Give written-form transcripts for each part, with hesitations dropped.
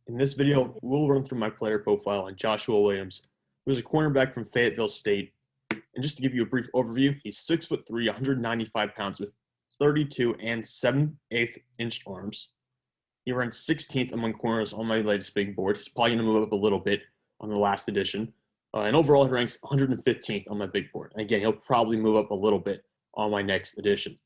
In this video, we'll run through my player profile on Joshua Williams, who is a cornerback from Fayetteville State. And just to give you a brief overview, he's 6'3", 195 pounds with 32 and 7/8 inch arms. He ranks 16th among corners on my latest big board. He's probably going to move up a little bit on the last edition. And overall, he ranks 115th on my big board. And again, he'll probably move up a little bit on my next edition.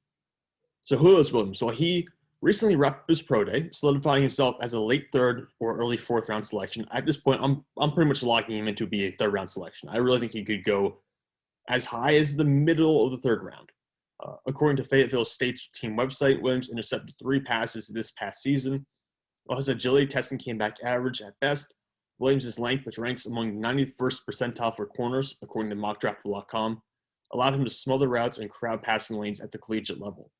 So who is Williams? Well, he recently wrapped up his pro day, solidifying himself as a late third or early fourth round selection. At this point, I'm pretty much locking him into be a third round selection. I really think he could go as high as the middle of the third round. According to Fayetteville State's team website, Williams intercepted 3 passes this past season. While his agility testing came back average at best, Williams' length, which ranks among 91st percentile for corners, according to mockdraft.com, allowed him to smother routes and crowd passing lanes at the collegiate level.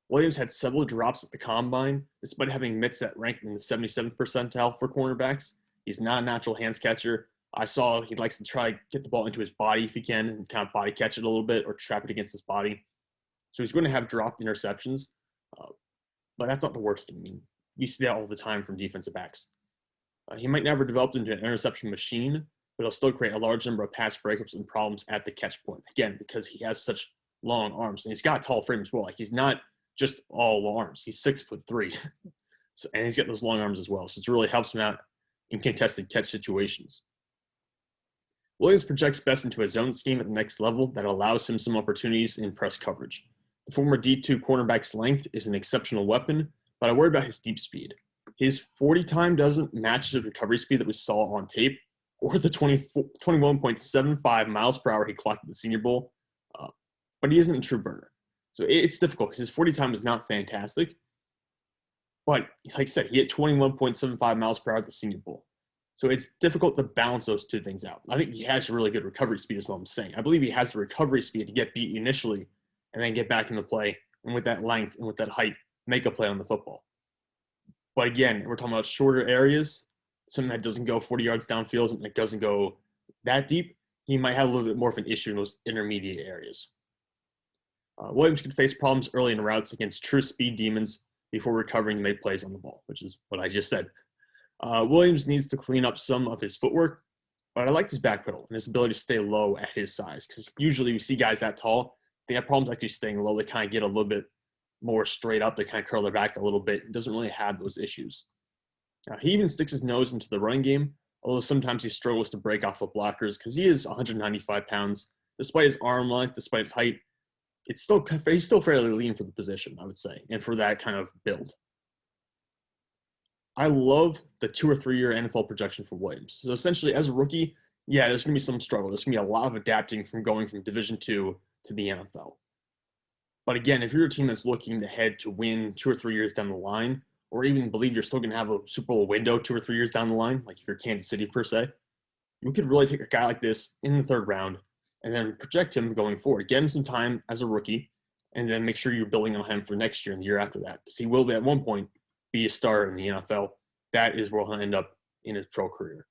Williams had several drops at the combine, despite having mitts that ranked in the 77th percentile for cornerbacks. He's not a natural hands catcher. I saw he likes to try to get the ball into his body if he can and kind of body catch it a little bit or trap it against his body. So he's going to have dropped interceptions, but that's not the worst. I mean, you see that all the time from defensive backs. He might never develop into an interception machine, but he'll still create a large number of pass breakups and problems at the catch point. Again, because he has such long arms and he's got a tall frame as well. Like he's not just all arms. He's 6'3", so, and he's got those long arms as well. So it really helps him out in contested catch situations. Williams projects best into a zone scheme at the next level that allows him some opportunities in press coverage. The former D2 cornerback's length is an exceptional weapon, but I worry about his deep speed. His 40 time doesn't match the recovery speed that we saw on tape or the 21.75 miles per hour he clocked at the Senior Bowl, but he isn't a true burner. So it's difficult because his 40 time is not fantastic, but like I said, he hit 21.75 miles per hour at the Senior Bowl. So it's difficult to balance those two things out. I think he has really good recovery speed is what I'm saying. I believe he has the recovery speed to get beat initially and then get back into play, and with that length and with that height, make a play on the football. But again, we're talking about shorter areas, something that doesn't go 40 yards downfield, something that doesn't go that deep. He might have a little bit more of an issue in those intermediate areas. Williams could face problems early in routes against true speed demons before recovering to make plays on the ball, which is what I just said. Williams needs to clean up some of his footwork, but I like his back pedal and his ability to stay low at his size, because usually we see guys that tall, they have problems actually staying low. They kind of get a little bit more straight up. They kind of curl their back a little bit. He doesn't really have those issues. He even sticks his nose into the running game, although sometimes he struggles to break off of blockers because he is 195 pounds. Despite his arm length, despite his height, he's still fairly lean for the position, I would say, and for that kind of build. I love the 2 or 3 year NFL projection for Williams. So essentially, as a rookie, yeah, there's going to be some struggle. There's going to be a lot of adapting from going from Division II to the NFL. But again, if you're a team that's looking to head to win 2 or 3 years down the line, or even believe you're still going to have a Super Bowl window 2 or 3 years down the line, like if you're Kansas City per se, you could really take a guy like this in the third round and then project him going forward. Get him some time as a rookie, and then make sure you're building on him for next year and the year after that, because he will be at one point be a star in the NFL. That is where he'll end up in his pro career.